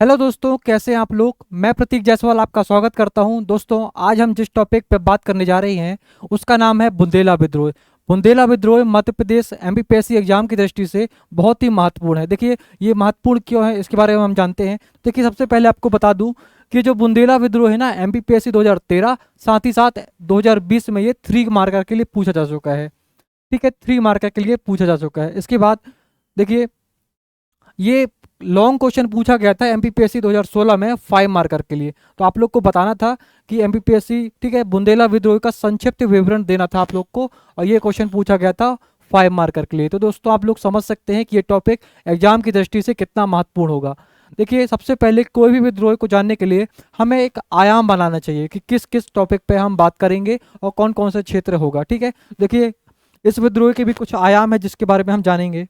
Hello दोस्तों, कैसे हैं आप लोग। मैं प्रतीक जायसवाल आपका स्वागत करता हूं। दोस्तों, आज हम जिस टॉपिक पे बात करने जा रहे हैं उसका नाम है बुंदेला विद्रोह। बुंदेला विद्रोह मध्य प्रदेश एमपीपीएससी एग्जाम की दृष्टि से बहुत ही महत्वपूर्ण है। देखिए, ये महत्वपूर्ण क्यों है इसके बारे में हम जानते हैं। देखिए, सबसे पहले आपको बता दूं कि जो बुंदेला विद्रोह है ना, एमपीपीएससी 2013 साथ ही साथ 2020 में ये 3 मार्कर के लिए पूछा जा चुका है। ठीक है, 3 मार्कर के लिए पूछा जा चुका है। इसके बाद देखिए, ये लॉन्ग क्वेश्चन पूछा गया था एमपीपीएससी 2016 में 5 मार्कर के लिए। तो आप लोग को बताना था कि एमपीपीएससी, ठीक है, बुंदेला विद्रोह का संक्षिप्त विवरण देना था आप लोग को, और ये क्वेश्चन पूछा गया था 5 मार्कर के लिए। तो दोस्तों, आप लोग समझ सकते हैं कि ये टॉपिक एग्जाम की दृष्टि से कितना महत्वपूर्ण होगा। देखिए, सबसे पहले कोई भी विद्रोह को जानने के लिए हमें एक आयाम बनाना चाहिए कि किस किस टॉपिक पे हम बात करेंगे और कौन कौन सा क्षेत्र होगा। ठीक है, देखिए, इस विद्रोह के भी कुछ आयाम है जिसके बारे में हम जानेंगे।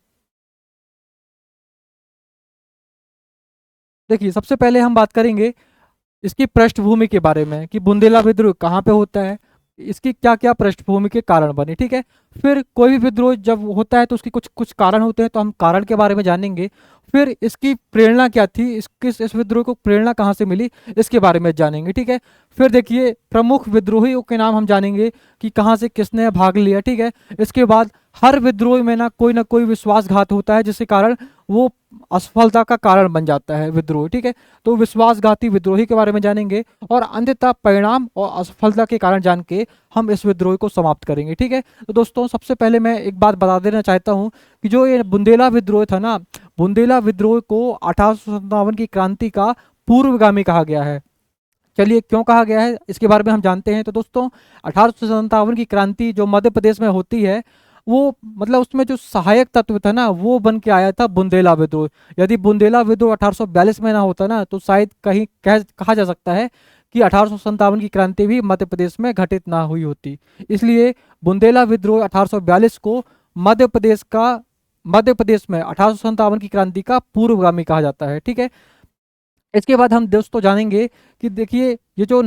देखिए, सबसे पहले हम बात करेंगे इसकी पृष्ठभूमि के बारे में कि बुंदेला विद्रोह कहाँ पे होता है, इसकी क्या क्या पृष्ठभूमि के कारण बने। ठीक है, फिर कोई भी विद्रोह जब होता है तो उसके कुछ कुछ कारण होते हैं, तो हम कारण के बारे में जानेंगे। फिर इसकी प्रेरणा क्या थी, इस विद्रोह को प्रेरणा कहाँ से मिली, इसके बारे में जानेंगे। ठीक है, फिर देखिए, प्रमुख विद्रोहियों के नाम हम जानेंगे कि कहाँ से किसने भाग लिया। ठीक है, इसके बाद हर विद्रोह में ना कोई विश्वासघात होता है जिसके कारण वो असफलता का कारण बन जाता है विद्रोह। ठीक है, तो विश्वासघाती विद्रोही के बारे में जानेंगे और अंततः परिणाम और असफलता के कारण जान के हम इस विद्रोह को समाप्त करेंगे। ठीक है, तो दोस्तों, सबसे पहले मैं एक बात बता देना चाहता हूँ कि जो ये बुंदेला विद्रोह था ना, बुंदेला विद्रोह को 1857 की क्रांति का पूर्वगामी कहा गया है। चलिए, क्यों कहा गया है इसके बारे में हम जानते हैं। तो दोस्तों, 1857 की क्रांति जो मध्य प्रदेश में होती है, वो मतलब उसमें जो सहायक तत्व था ना, वो बन के आया था बुंदेला विद्रोह। यदि बुंदेला विद्रोह 1842 में ना होता ना, तो शायद कहीं कहा जा सकता है कि 1857 की क्रांति भी मध्य प्रदेश में घटित ना हुई होती। इसलिए बुंदेला विद्रोह 1842 को मध्य प्रदेश में 1857 की क्रांति का पूर्वगामी कहा जाता है। ठीक है, इसके बाद हम दोस्तों जानेंगे कि देखिए, ये जो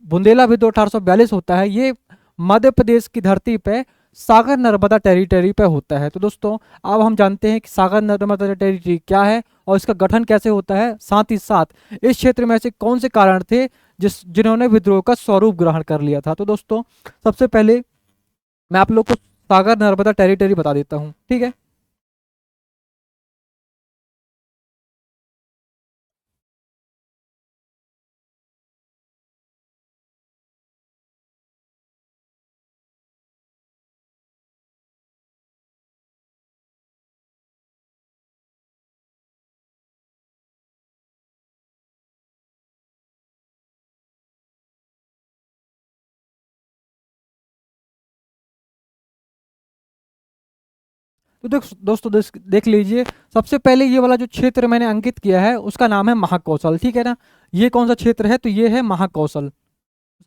बुंदेला विद्रोह 1842 होता है, ये मध्य प्रदेश की धरती पे सागर नर्मदा टेरिटरी पे होता है। तो दोस्तों, अब हम जानते हैं कि सागर नर्मदा टेरिटरी क्या है और इसका गठन कैसे होता है, साथ ही साथ इस क्षेत्र में ऐसे कौन से कारण थे जिन्होंने विद्रोह का स्वरूप ग्रहण कर लिया था। तो दोस्तों, सबसे पहले मैं आप लोग को सागर नर्मदा टेरिटरी बता देता हूँ। ठीक है, तो दोस्तों देख लीजिए। सबसे पहले ये वाला जो क्षेत्र मैंने अंकित किया है उसका नाम है महाकौशल। ठीक है ना, ये कौन सा क्षेत्र है, तो ये है महाकौशल।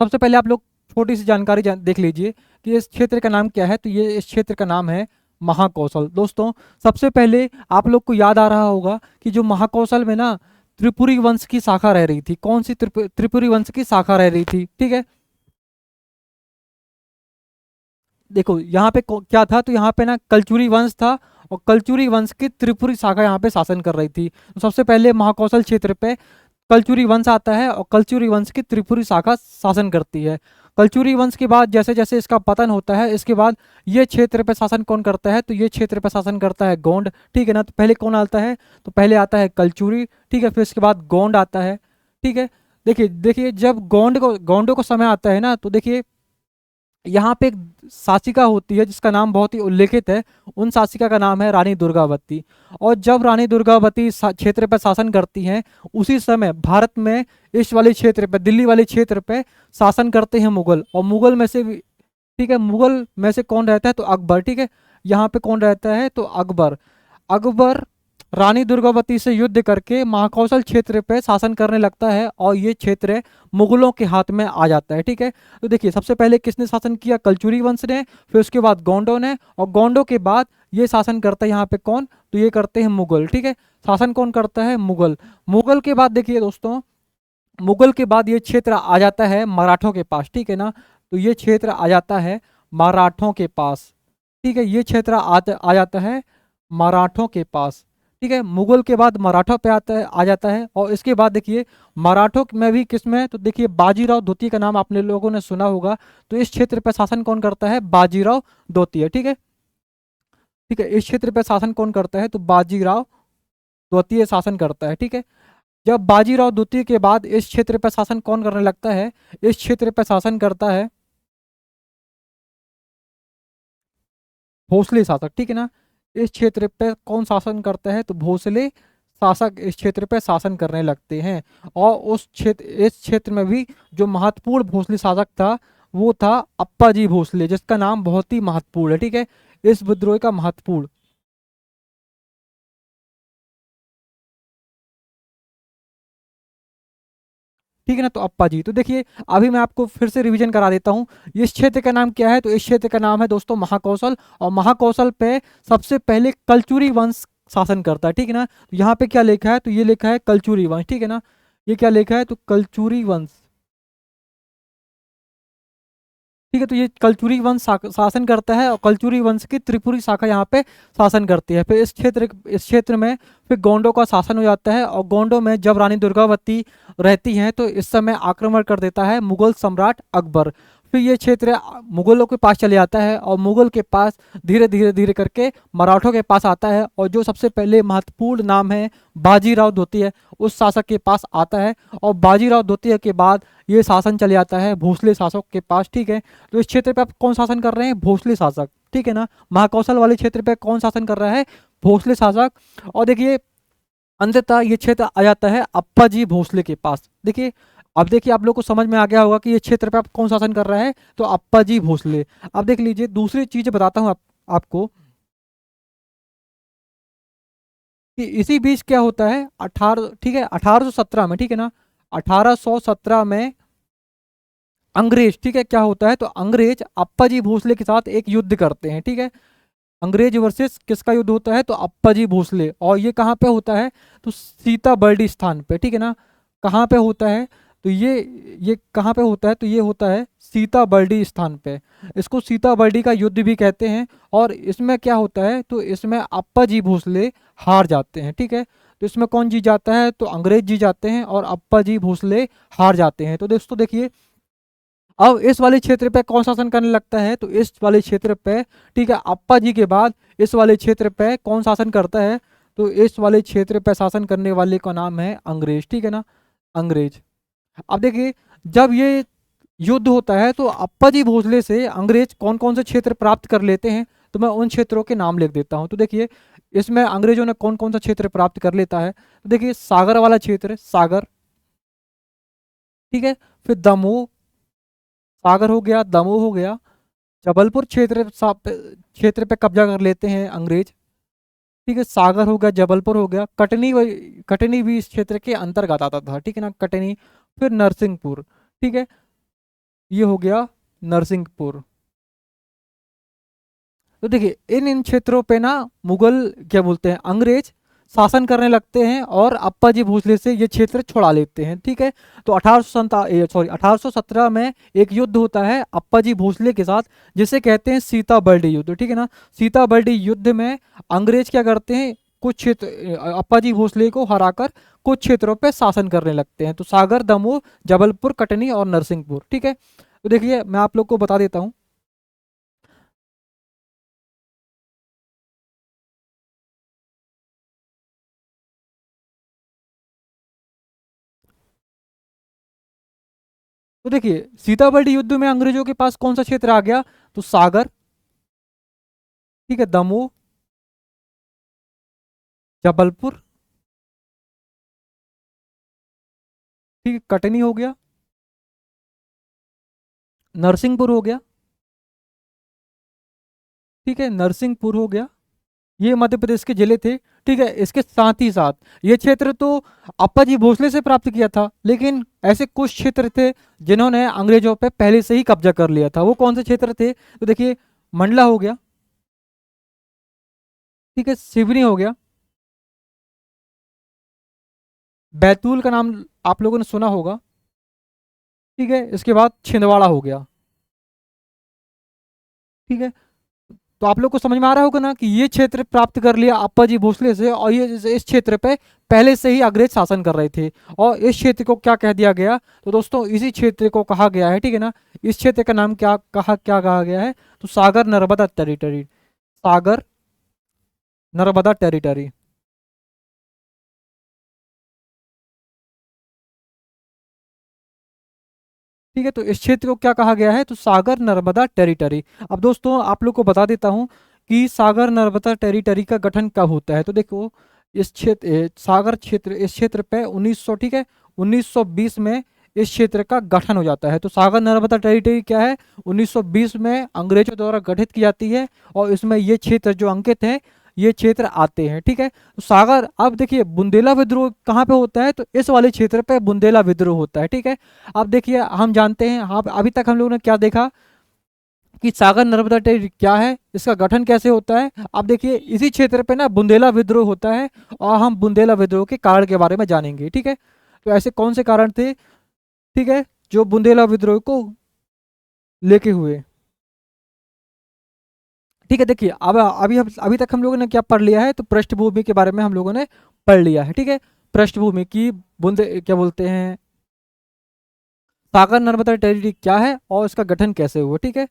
सबसे पहले आप लोग छोटी सी जानकारी देख लीजिए कि इस क्षेत्र का नाम क्या है। तो ये इस क्षेत्र का नाम है महाकौशल। दोस्तों, सबसे पहले आप लोग को याद आ रहा होगा कि जो महाकौशल में ना त्रिपुरी वंश की शाखा रह रही थी। कौन सी त्रिपुरी वंश की शाखा रह रही थी। ठीक है, देखो यहाँ पे क्या था, तो यहाँ पे ना कलचुरी वंश था और कलचुरी वंश की त्रिपुरी शाखा यहाँ पे शासन कर रही थी। तो सबसे पहले महाकौशल क्षेत्र पे कलचुरी वंश आता है और कलचुरी वंश की त्रिपुरी शाखा शासन करती है। कलचुरी वंश के बाद जैसे जैसे इसका पतन होता है, इसके बाद ये क्षेत्र पे शासन कौन करता है, तो ये क्षेत्र पे शासन करता है गोंड। ठीक है ना, तो पहले कौन आता है, तो पहले आता है कलचुरी। ठीक है, फिर इसके बाद गोंड आता है। ठीक है, देखिए देखिए, जब गोंडों को समय आता है ना, तो देखिए यहाँ पे एक शासिका होती है जिसका नाम बहुत ही उल्लेखित है। उन शासिका का नाम है रानी दुर्गावती। और जब रानी दुर्गावती क्षेत्र पर शासन करती हैं, उसी समय भारत में इस वाले क्षेत्र पे, दिल्ली वाले क्षेत्र पे शासन करते हैं मुगल। और मुगल में से ठीक है, मुगल में से कौन रहता है, तो अकबर। ठीक है, यहाँ पे कौन रहता है, तो अकबर। अकबर रानी दुर्गावती से युद्ध करके महाकौशल क्षेत्र पे शासन करने लगता है और ये क्षेत्र मुगलों के हाथ में आ जाता है। ठीक है, तो देखिए, सबसे पहले किसने शासन किया, कलचुरी वंश ने, फिर उसके बाद गोंडों ने, और गोंडों के बाद ये शासन करता है यहाँ पे कौन, तो ये करते हैं मुगल। ठीक है, शासन कौन करता है, मुगल। मुगल के बाद देखिए दोस्तों, मुगल के बाद ये क्षेत्र आ जाता है मराठों के पास। ठीक है ना, तो ये क्षेत्र आ जाता है मराठों के पास। ठीक है, ये क्षेत्र आ जाता है मराठों के पास। ठीक है। मुगल के बाद मराठा पे आता है, आ जाता है। और इसके बाद देखिए मराठों में भी किस में, तो देखिए बाजीराव द्वितीय का नाम आपने लोगों ने सुना होगा। तो इस क्षेत्र पर शासन कौन करता है? बाजीराव द्वितीय। ठीक है, ठीक है, इस क्षेत्र पर शासन कौन करता है? तो बाजीराव द्वितीय शासन करता है। ठीक है, जब बाजीराव द्वितीय के बाद इस क्षेत्र पर शासन कौन करने लगता है? इस क्षेत्र पर शासन करता है भोसले शासक। ठीक है ना, इस क्षेत्र पे कौन शासन करता है? तो भोसले शासक इस क्षेत्र पे शासन करने लगते हैं। और उस क्षेत्र, इस क्षेत्र में भी जो महत्वपूर्ण भोसले शासक था वो था अप्पाजी भोसले, जिसका नाम बहुत ही महत्वपूर्ण है। ठीक है, इस विद्रोह का महत्वपूर्ण, ठीक है ना, तो अप्पा जी। तो देखिए अभी मैं आपको फिर से रिवीजन करा देता हूँ। इस क्षेत्र का नाम क्या है? तो इस क्षेत्र का नाम है दोस्तों महाकौशल। और महाकौशल पे सबसे पहले कलचुरी वंश शासन करता है। ठीक है ना, तो यहाँ पे क्या लिखा है? तो ये लिखा है कलचुरी वंश। ठीक है ना, ये क्या लिखा है? तो कलचुरी वंश। ठीक है, तो ये कलचुरी वंश शासन करता है। और कलचुरी वंश की त्रिपुरी शाखा यहाँ पे शासन करती है। फिर इस क्षेत्र में फिर गोंडों का शासन हो जाता है। और गोंडों में जब रानी दुर्गावती रहती हैं तो इस समय आक्रमण कर देता है मुगल सम्राट अकबर। फिर ये क्षेत्र मुगलों के पास चले जाता है और मुगल के पास धीरे धीरे धीरे करके मराठों के पास आता है। और जो सबसे पहले महत्वपूर्ण नाम है बाजीराव द्वितीय, उस शासक के पास आता है। और बाजीराव द्वितीय के बाद ये शासन चले जाता है भोसले शासक के पास। ठीक है, तो इस क्षेत्र पे आप कौन शासन कर रहे हैं? भोसले शासक। ठीक है ना, महाकौशल वाले क्षेत्र पे कौन शासन कर रहा है? भोसले शासक। और देखिए अंततः ये क्षेत्र आ जाता है अप्पा जी भोसले के पास। देखिए अब देखिए आप लोग को समझ में आ गया होगा कि ये क्षेत्र पे आप कौन शासन कर रहा है? तो अप्पा जी भोसले। अब देख लीजिए दूसरी चीज बताता हूँ आपको कि इसी बीच क्या होता है 18, ठीक है, 1817 में, ठीक है ना, 1817 में अंग्रेज, ठीक है, क्या होता है? तो अंग्रेज अप्पा जी भोसले के साथ एक युद्ध करते हैं। ठीक है, अंग्रेज वर्सेस किसका युद्ध होता है? तो अप्पा जी भोसले। और ये कहाँ पे होता है? तो सीता बर्डी स्थान पे। ठीक है ना, कहाँ पे होता है? तो ये कहाँ पे होता है? तो ये होता है सीता बर्डी स्थान पे। इसको सीता बर्डी का युद्ध भी कहते हैं। और इसमें क्या होता है? तो इसमें अप्पा जी भोसले हार जाते हैं। ठीक है, तो इसमें कौन जीत जाता है? तो अंग्रेज जीत जाते हैं और अप्पा जी भोसले हार जाते हैं। तो दोस्तों देखिए अब इस वाले क्षेत्र पे कौन शासन करने लगता है? तो इस वाले क्षेत्र पे, ठीक है, अप्पा जी के बाद इस वाले क्षेत्र पे कौन शासन करता है? तो इस वाले क्षेत्र पे शासन करने वाले का नाम है अंग्रेज। ठीक है ना, अंग्रेज। अब देखिए जब ये युद्ध होता है तो अप्पा जी भोसले से अंग्रेज कौन कौन से क्षेत्र प्राप्त कर लेते हैं? तो मैं उन क्षेत्रों के नाम लिख देता हूँ। तो देखिए इसमें अंग्रेजों ने कौन कौन सा क्षेत्र प्राप्त कर लेता है? तो देखिए सागर वाला क्षेत्र, सागर, ठीक है, फिर दमोह, सागर हो गया, दमोह हो गया, जबलपुर क्षेत्र पे कब्जा कर लेते हैं अंग्रेज। ठीक है, सागर हो गया, जबलपुर हो गया, कटनी भी इस क्षेत्र के अंतर्गत आता था। ठीक है ना, कटनी। फिर नरसिंहपुर। ठीक है, ये हो गया नरसिंहपुर। तो देखिए इन इन क्षेत्रों पे ना मुगल, क्या बोलते हैं, अंग्रेज शासन करने लगते हैं और अप्पा जी भोसले से ये क्षेत्र छुड़ा लेते हैं। ठीक है, तो 1817 में एक युद्ध होता है अप्पा जी भोसले के साथ, जिसे कहते हैं सीता बर्डी युद्ध। ठीक है ना, सीता बर्डी युद्ध में अंग्रेज क्या करते हैं? कुछ क्षेत्र, अप्पा जी भोसले को हराकर कुछ क्षेत्रों पे शासन करने लगते हैं। तो सागर, दमोह, जबलपुर, कटनी और नरसिंहपुर। ठीक है, तो देखिए मैं आप लोग को बता देता हूँ। तो देखिए सीताबर्डी युद्ध में अंग्रेजों के पास कौन सा क्षेत्र आ गया? तो सागर, ठीक है, दमोह, जबलपुर, ठीक है, कटनी हो गया, नरसिंहपुर हो गया। ठीक है, नरसिंहपुर हो गया। ये मध्य प्रदेश के जिले थे। ठीक है, इसके साथ ही साथ ये क्षेत्र तो अप्पा जी भोसले से प्राप्त किया था, लेकिन ऐसे कुछ क्षेत्र थे जिन्होंने अंग्रेजों पे पहले से ही कब्जा कर लिया था। वो कौन से क्षेत्र थे? तो देखिए मंडला हो गया, ठीक है, सिवनी हो गया, बैतूल का नाम आप लोगों ने सुना होगा, ठीक है, इसके बाद छिंदवाड़ा हो गया। ठीक है, तो आप लोग को समझ में आ रहा होगा ना कि ये क्षेत्र प्राप्त कर लिया अप्पाजी भोसले से, और ये इस क्षेत्र पे पहले से ही अंग्रेज शासन कर रहे थे। और इस क्षेत्र को क्या कह दिया गया, तो दोस्तों इसी क्षेत्र को कहा गया है, ठीक है ना, इस क्षेत्र का नाम क्या कहा गया है, तो सागर नर्मदा टेरिटरी, सागर नर्मदा टेरिटरी। ठीक है, तो इस क्षेत्र को क्या कहा गया है, तो सागर नर्मदा टेरिटरी। अब दोस्तों आप लोग को बता देता हूं कि सागर नर्मदा टेरिटरी का गठन कब होता है। तो देखो इस क्षेत्र सागर क्षेत्र, इस क्षेत्र पे 1900, ठीक है, 1920 में इस क्षेत्र का गठन हो जाता है। तो सागर नर्मदा टेरिटरी क्या है, 1920 में अंग्रेजों द्वारा गठित की जाती है, और इसमें ये क्षेत्र जो अंकित है, ये क्षेत्र आते हैं, ठीक है। तो सागर, अब देखिए बुंदेला विद्रोह कहाँ पे होता है, तो इस वाले क्षेत्र पे बुंदेला विद्रोह होता है, ठीक है। अब देखिए हम जानते हैं, हाँ अभी तक हम लोगों ने क्या देखा कि सागर नर्मदा टेरिटरी क्या है, इसका गठन कैसे होता है। अब देखिए इसी क्षेत्र पे ना बुंदेला विद्रोह होता है, और हम बुंदेला विद्रोह के कारण के बारे में जानेंगे, ठीक है। तो ऐसे कौन से कारण थे, ठीक है, जो बुंदेला विद्रोह को लेके हुए, ठीक है। देखिए अब अभी तक हम लोगों ने क्या पढ़ लिया है, तो पृष्ठभूमि के बारे में हम लोगों ने पढ़ लिया है, ठीक है। पृष्ठभूमि की बुंदे क्या बोलते हैं, सागर नर्मदा टेरिटरी क्या है और इसका गठन कैसे हुआ, ठीक है।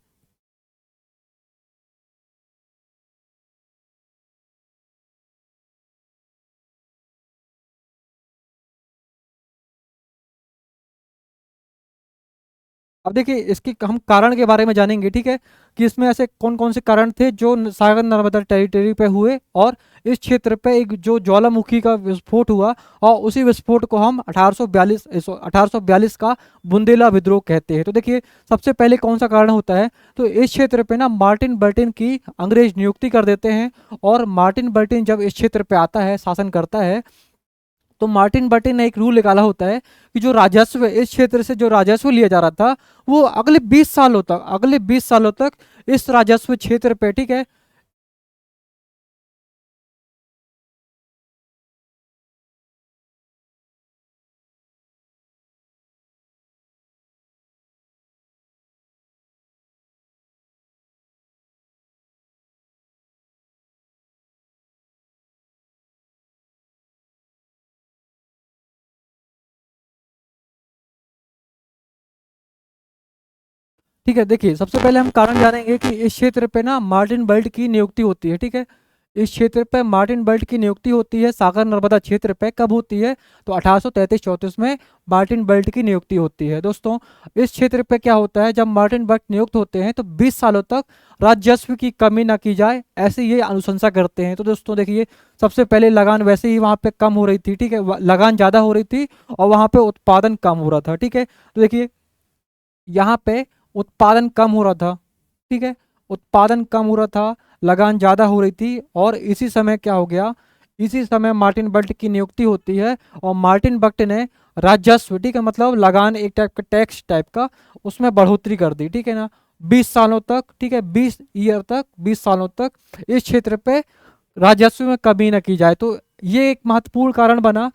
अब देखिए इसके हम कारण के बारे में जानेंगे, ठीक है, कि इसमें ऐसे कौन कौन से कारण थे जो सागर नर्मदा टेरिटरी पे हुए, और इस क्षेत्र पे एक जो ज्वालामुखी का विस्फोट हुआ, और उसी विस्फोट को हम 1842 का बुंदेला विद्रोह कहते हैं। तो देखिए सबसे पहले कौन सा कारण होता है, तो इस क्षेत्र पे ना मार्टिन बर्टिन की अंग्रेज नियुक्ति कर देते हैं, और मार्टिन बर्टिन जब इस क्षेत्र पे आता है, शासन करता है, तो मार्टिन बर्टिन ने एक रूल निकाला होता है कि जो राजस्व इस क्षेत्र से जो राजस्व लिया जा रहा था, वो अगले 20 सालों तक इस राजस्व क्षेत्र पे, ठीक है। ठीक है, देखिए सबसे पहले हम कारण जानेंगे कि इस क्षेत्र पे ना मार्टिन बेल्ट की नियुक्ति होती है, ठीक है। इस क्षेत्र पे मार्टिन बेल्ट की नियुक्ति होती है, सागर नर्मदा क्षेत्र पे कब होती है, तो 1833-34 में मार्टिन बेल्ट की नियुक्ति होती है। दोस्तों इस क्षेत्र पे क्या होता है, जब मार्टिन बेल्ट नियुक्त होते हैं तो 20 सालों तक राजस्व की कमी ना की जाए, ऐसे ये अनुशंसा करते हैं। तो दोस्तों देखिए सबसे पहले लगान वैसे ही वहाँ पे कम हो रही थी, ठीक है, लगान ज़्यादा हो रही थी, और वहाँ पे उत्पादन कम हो रहा था, ठीक है। तो देखिए यहाँ पे उत्पादन कम हो रहा था, ठीक है, उत्पादन कम हो रहा था, लगान ज़्यादा हो रही थी, और इसी समय क्या हो गया, इसी समय मार्टिन बल्ट की नियुक्ति होती है, और मार्टिन बल्ट ने राजस्व, ठीक है, मतलब लगान एक टाइप का टैक्स टाइप का, उसमें बढ़ोतरी कर दी, ठीक है ना, 20 सालों तक, ठीक है, 20 ईयर तक, 20 सालों तक इस क्षेत्र पे राजस्व में कमी न की जाए। तो ये एक महत्वपूर्ण कारण बना,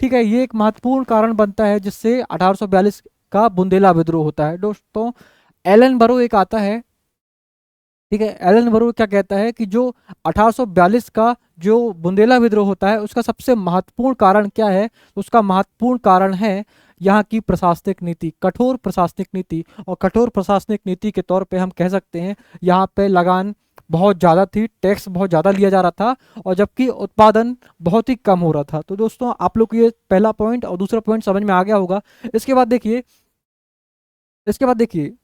ठीक है, ये एक महत्वपूर्ण कारण बनता है जिससे 1842 का बुंदेला विद्रोह होता है। दोस्तों एलन बरो एक आता है, ठीक है, एलन बरो क्या कहता है कि जो 1842 का जो बुंदेला विद्रोह होता है, उसका सबसे महत्वपूर्ण कारण क्या है, तो उसका महत्वपूर्ण कारण है यहाँ की प्रशासनिक नीति, कठोर प्रशासनिक नीति। और कठोर प्रशासनिक नीति के तौर पे हम कह सकते हैं यहाँ पे लगान बहुत ज़्यादा थी, टैक्स बहुत ज़्यादा लिया जा रहा था, और जबकि उत्पादन बहुत ही कम हो रहा था। तो दोस्तों आप लोग को ये पहला पॉइंट और दूसरा पॉइंट समझ में आ गया होगा। इसके बाद देखिए, इसके बाद देखिए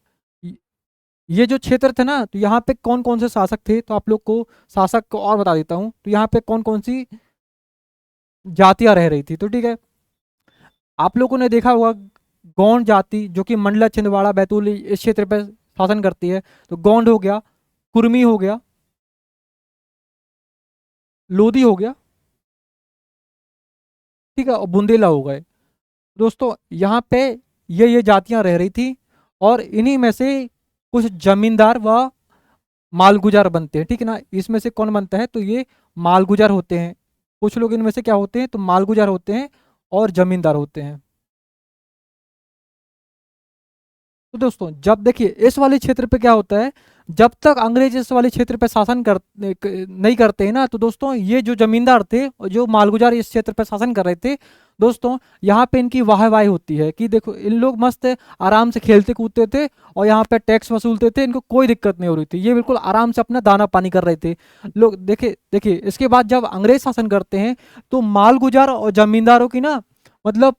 ये जो क्षेत्र थे ना, तो यहाँ पे कौन कौन से शासक थे, तो आप लोग को शासक को और बता देता हूँ। तो यहाँ पे कौन कौन सी जातियां रह रही थी, तो ठीक है, आप लोगों ने देखा होगा गौंड जाति, जो कि मंडला छिंदवाड़ा बैतूल इस क्षेत्र पे शासन करती है। तो गौंड हो गया, कुर्मी हो गया, लोधी हो गया, ठीक है, और बुंदेला हो गए। दोस्तों यहाँ पे ये जातियां रह रही थी, और इन्हीं में से कुछ जमींदार व मालगुजार बनते हैं, ठीक है ना। इसमें से कौन बनता है, तो ये मालगुजार होते हैं। कुछ लोग इनमें से क्या होते हैं, तो मालगुजार होते हैं और जमींदार होते हैं। तो दोस्तों जब देखिए इस वाले क्षेत्र पे क्या होता है, जब तक अंग्रेज इस वाले क्षेत्र पे शासन नहीं करते हैं ना, तो दोस्तों ये जो जमींदार थे और जो मालगुजार इस क्षेत्र पे शासन कर रहे थे, दोस्तों यहाँ पे इनकी वाहवाही होती है कि देखो इन लोग मस्त आराम से खेलते कूदते थे और यहाँ पे टैक्स वसूलते थे, इनको कोई दिक्कत नहीं हो रही थी, ये बिल्कुल आराम से अपना दाना पानी कर रहे थे लोग। देखिए देखिए इसके बाद जब अंग्रेज शासन करते हैं तो मालगुजार और जमींदारों की ना, मतलब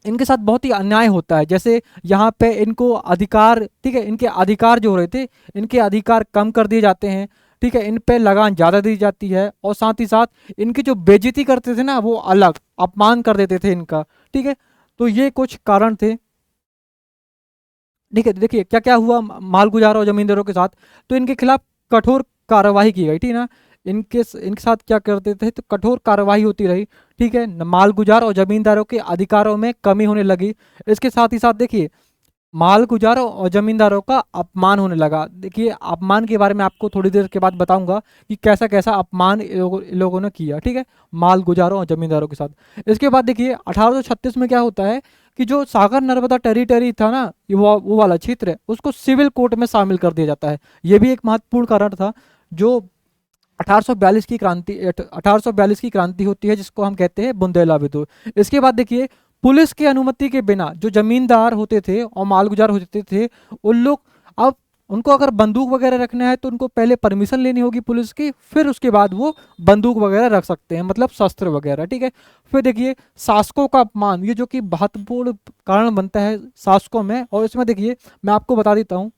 इनके साथ बहुत ही अन्याय होता है। जैसे यहाँ पे इनको अधिकार, ठीक है, इनके अधिकार जो हो रहे थे, इनके अधिकार कम कर दिए जाते हैं, ठीक है, इन पे लगान ज़्यादा दी जाती है, और साथ ही साथ इनकी जो बेइज्जती करते थे ना, वो अलग अपमान कर देते थे इनका, ठीक है। तो ये कुछ कारण थे, ठीक है। देखिए क्या क्या हुआ मालगुजारों और जमींदारों के साथ, तो इनके खिलाफ कठोर कार्रवाई की गई, ठीक है ना। इनके साथ क्या करते थे, तो कठोर कार्रवाई होती रही, ठीक है। मालगुजार और जमींदारों के अधिकारों में कमी होने लगी। इसके साथ ही साथ देखिए मालगुजारों और जमींदारों का अपमान होने लगा। देखिए अपमान के बारे में आपको थोड़ी देर के बाद बताऊंगा कि कैसा कैसा अपमान इन लोगों ने किया, ठीक है, मालगुजारों और जमींदारों के साथ। इसके बाद देखिए 1836 में क्या होता है कि जो सागर नर्मदा टेरिटरी था ना, ये वो वाला क्षेत्र है, उसको सिविल कोर्ट में शामिल कर दिया जाता है। ये भी एक महत्वपूर्ण कारण था। जो 1842 की क्रांति होती है, जिसको हम कहते हैं बुंदेला विद्रोह। इसके बाद देखिए पुलिस की अनुमति के बिना जो जमींदार होते थे और मालगुजार होते थे, उन लोग अब उनको अगर बंदूक वगैरह रखना है तो उनको पहले परमिशन लेनी होगी पुलिस की, फिर उसके बाद वो बंदूक वगैरह रख सकते हैं, मतलब शस्त्र वगैरह, ठीक है। फिर देखिए शासकों का अपमान, ये जो कि महत्वपूर्ण कारण बनता है शासकों में, और इसमें देखिए मैं आपको बता देता हूँ।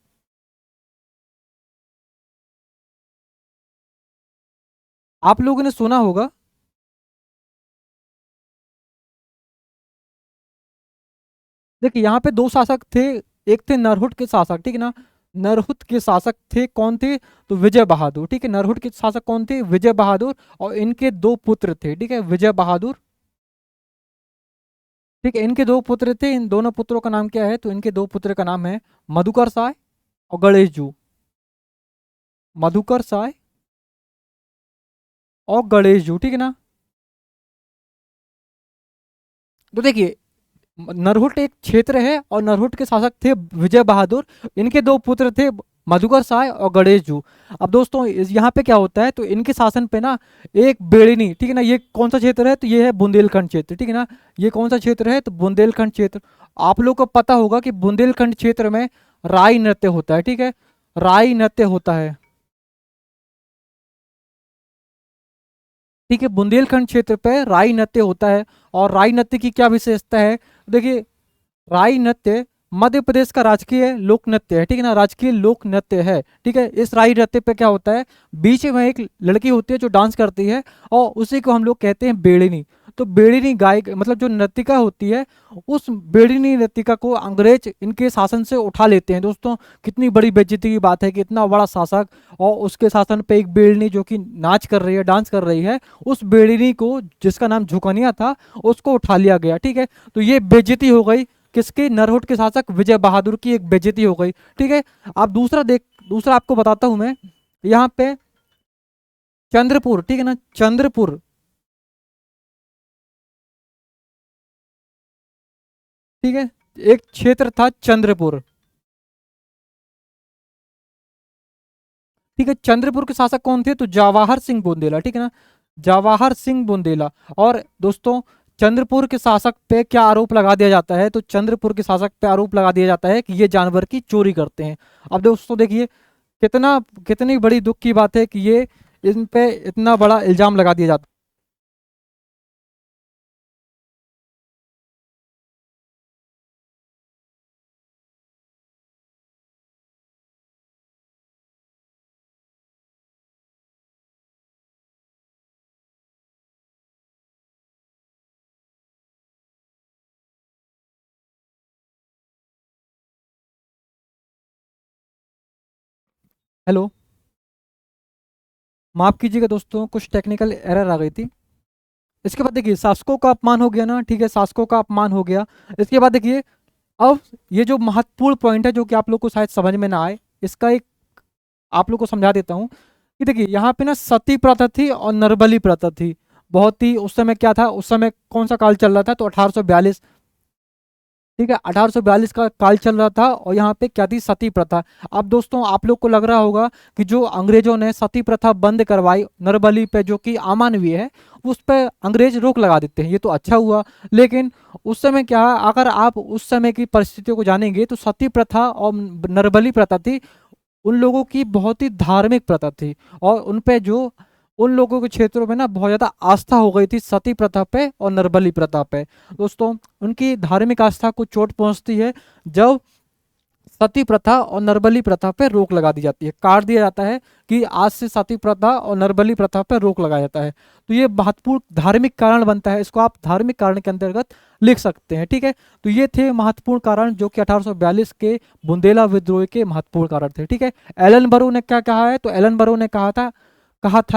आप लोगों ने सुना होगा, देखिए यहाँ पे दो शासक थे, एक थे नरहुट के शासक, ठीक है ना। नरहुट के शासक थे कौन थे, तो विजय बहादुर, ठीक है। नरहुट के शासक कौन थे, विजय बहादुर, और इनके दो पुत्र थे, ठीक है, विजय बहादुर, ठीक है। इनके दो पुत्र थे, इन दोनों पुत्रों का नाम क्या है, तो इनके दो पुत्र का नाम है मधुकर साय और गणेश जू। मधुकर साय और गणेश जू, ठीक है ना। तो देखिए नरहुट एक क्षेत्र है और नरहुट के शासक थे विजय बहादुर, इनके दो पुत्र थे मधुकर साय और गणेश जू। अब दोस्तों यहाँ पे क्या होता है, तो इनके शासन पे ना एक बेड़नी, ठीक है ना, ये कौन सा क्षेत्र है, तो ये है बुंदेलखंड क्षेत्र, ठीक है ना। ये कौन सा क्षेत्र है, तो बुंदेलखंड क्षेत्र। आप लोग को पता होगा कि बुंदेलखंड क्षेत्र में राई नृत्य होता है, ठीक है, राई नृत्य होता है, ठीक है। बुंदेलखंड क्षेत्र पे राई नृत्य होता है, और राई नृत्य की क्या विशेषता है, देखिए राई नृत्य मध्य प्रदेश का राजकीय लोक नृत्य है, ठीक है ना, राजकीय लोक नृत्य है, ठीक है। इस राई नृत्य पे क्या होता है, बीच में एक लड़की होती है जो डांस करती है, और उसी को हम लोग कहते हैं बेड़नी। तो बेड़नी गायक मतलब जो नर्तिका होती है, उस बेड़नी नर्तिका को अंग्रेज इनके शासन से उठा लेते हैं। दोस्तों कितनी बड़ी बेइज्जती की बात है कि इतना बड़ा शासक और उसके शासन पे एक बेड़नी जो कि नाच कर रही है, डांस कर रही है, उस बेड़नी को जिसका नाम झुकनिया था, उसको उठा लिया गया, ठीक है। तो ये बेइज्जती हो गई किसके, नरहुट के शासक विजय बहादुर की एक बेइज्जती हो गई, ठीक है। अब दूसरा आपको बताता हूं मैं, यहाँ पे चंद्रपुर, ठीक है ना, चंद्रपुर, ठीक है, एक क्षेत्र था चंद्रपुर, ठीक है। चंद्रपुर के शासक कौन थे, तो जवाहर सिंह बुंदेला, ठीक है ना, जवाहर सिंह बुंदेला। और दोस्तों चंद्रपुर के शासक पे क्या आरोप लगा दिया जाता है, तो चंद्रपुर के शासक पे आरोप लगा दिया जाता है कि ये जानवर की चोरी करते हैं। अब दोस्तों देखिए कितनी बड़ी दुख की बात है कि ये इन पे इतना बड़ा इल्जाम लगा दिया जाता है। हेलो, माफ कीजिएगा दोस्तों, कुछ टेक्निकल एरर आ गई थी। इसके बाद देखिए शासकों का अपमान हो गया ना, ठीक है, शासकों का अपमान हो गया। इसके बाद देखिए अब ये जो महत्वपूर्ण पॉइंट है जो कि आप लोग को शायद समझ में ना आए, इसका एक आप लोग को समझा देता हूँ कि देखिए यहाँ पे ना सती प्रथा थी और नरबली प्रथा थी। बहुत ही उस समय क्या था, उस समय कौन सा काल चल रहा था, तो 1842, ठीक है, 1842 का काल चल रहा था और यहाँ पे क्या थी, सती प्रथा। अब दोस्तों आप लोग को लग रहा होगा कि जो अंग्रेजों ने सती प्रथा बंद करवाई नरबली पे, जो कि अमानवीय है, उस पे अंग्रेज रोक लगा देते हैं, ये तो अच्छा हुआ। लेकिन उस समय क्या, अगर आप उस समय की परिस्थितियों को जानेंगे तो सती प्रथा और नरबली प्रथा थी, उन लोगों की बहुत ही धार्मिक प्रथा थी, और उन पे जो उन लोगों के क्षेत्रों में ना बहुत ज़्यादा आस्था हो गई थी सती प्रथा पे और नरबली प्रथा पे। दोस्तों उनकी धार्मिक आस्था को चोट पहुंचती है जब सती प्रथा और नरबली प्रथा पे रोक लगा दी जाती है, काट दिया जाता है कि आज से सती प्रथा और नरबली प्रथा पे रोक लगाया जाता है। तो ये महत्वपूर्ण धार्मिक कारण बनता है, इसको आप धार्मिक कारण के अंतर्गत लिख सकते हैं। ठीक है, तो ये थे महत्वपूर्ण कारण जो कि 1842 के बुंदेला विद्रोह के महत्वपूर्ण कारण थे। ठीक है, एलन बरो ने क्या कहा है, तो एलन बरो ने कहा था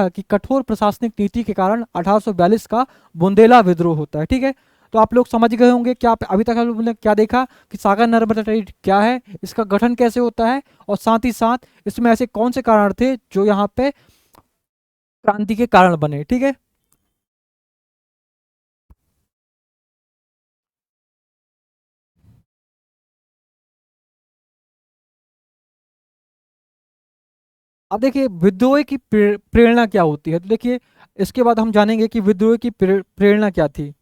कि कठोर प्रशासनिक नीति के कारण 1842 का बुंदेला विद्रोह होता है। ठीक है, तो आप लोग समझ गए होंगे क्या, अभी तक हम लोगों ने क्या देखा कि सागर नर्मदा टेरिटरी क्या है, इसका गठन कैसे होता है, और साथ ही साथ इसमें ऐसे कौन से कारण थे जो यहाँ पे क्रांति के कारण बने। ठीक है, अब देखिए विद्रोह की प्रेरणा क्या होती है, तो देखिए इसके बाद हम जानेंगे कि विद्रोह की प्रेरणा क्या थी।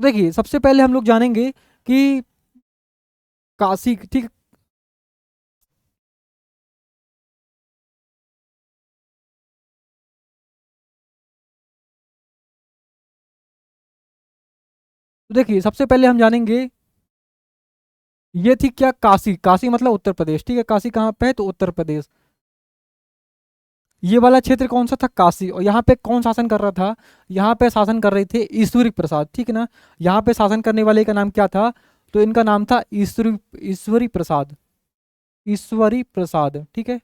देखिए सबसे पहले हम लोग जानेंगे कि काशी, ठीक, तो देखिए सबसे पहले हम जानेंगे, ये थी क्या, काशी, काशी मतलब उत्तर प्रदेश। ठीक है, काशी कहाँ पे है, तो उत्तर प्रदेश। ये वाला क्षेत्र कौन सा था, काशी, और यहाँ पे कौन शासन कर रहा था, यहाँ पे शासन कर रहे थे ईश्वरी प्रसाद। ठीक है ना, यहाँ पे शासन करने वाले का नाम क्या था, तो इनका नाम था ईश्वरी प्रसाद, ईश्वरी प्रसाद। ठीक है,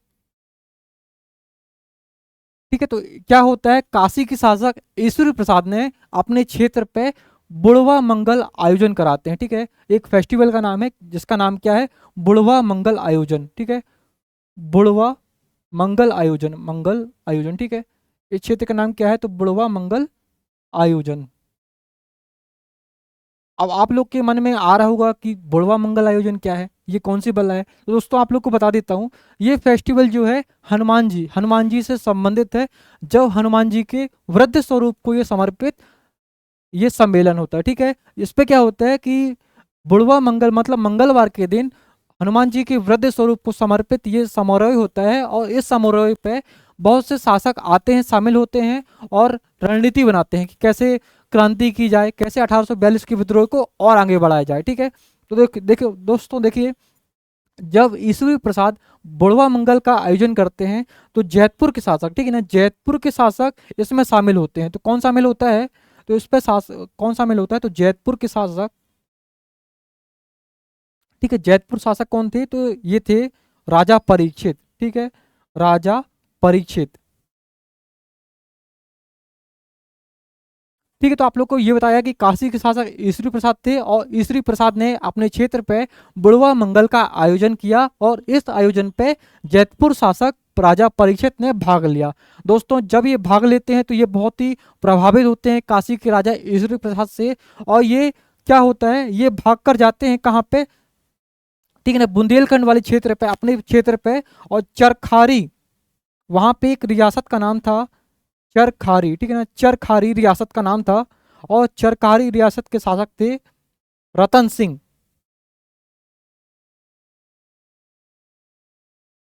ठीक है, तो क्या होता है, काशी के शासक ईश्वरी प्रसाद ने अपने क्षेत्र पे बुढ़वा मंगल आयोजन कराते हैं। ठीक है, एक फेस्टिवल का नाम है जिसका नाम क्या है, बुढ़वा मंगल आयोजन। ठीक है, बुढ़वा मंगल आयोजन, मंगल आयोजन। ठीक है, इस क्षेत्र का नाम क्या है, तो बुढ़वा मंगल आयोजन। अब आप लोग के मन में आ रहा होगा कि बुढ़वा मंगल आयोजन क्या है, ये कौन सी बला है, तो दोस्तों आप लोग को बता देता हूँ, ये फेस्टिवल जो है हनुमान जी से संबंधित है। जब हनुमान जी के वृद्ध स्वरूप को ये समर्पित ये सम्मेलन होता है। ठीक है, इस पे क्या होता है कि बुढ़वा मंगल मतलब मंगलवार के दिन हनुमान जी के वृद्ध स्वरूप को समर्पित ये समारोह होता है, और इस समारोह पे बहुत से शासक आते हैं, शामिल होते हैं, और रणनीति बनाते हैं कि कैसे क्रांति की जाए, कैसे 1842 के विद्रोह को और आगे बढ़ाया जाए। ठीक है, तो देखिए दोस्तों, देखिए जब ईश्वरी प्रसाद बुढ़वा मंगल का आयोजन करते हैं तो जैतपुर के शासक, ठीक है ना, जैतपुर के शासक इसमें शामिल होते हैं। तो कौन शामिल होता है, तो इस पे कौन शामिल होता है, तो जैतपुर के शासक। ठीक है, जैतपुर शासक कौन थे, तो ये थे राजा परीक्षित। ठीक है, राजा परीक्षित। ठीक है, तो आप लोग को ये बताया कि काशी के शासक ईश्वरी प्रसाद थे, और ईश्वरी प्रसाद ने अपने क्षेत्र पे बुढ़वा मंगल का आयोजन किया, और इस आयोजन पे जैतपुर शासक राजा परीक्षित ने भाग लिया। दोस्तों जब ये भाग लेते हैं तो ये बहुत ही प्रभावित होते हैं काशी के राजा ईश्वरी प्रसाद से, और ये क्या होता है, ये भाग कर जाते हैं कहाँ पे, ठीक है ना, बुंदेलखंड वाले क्षेत्र पे, अपने क्षेत्र पे, और चरखारी, वहां पे एक रियासत का नाम था चरखारी। ठीक है ना, चरखारी रियासत का नाम था, और चरखारी रियासत के शासक थे रतन सिंह।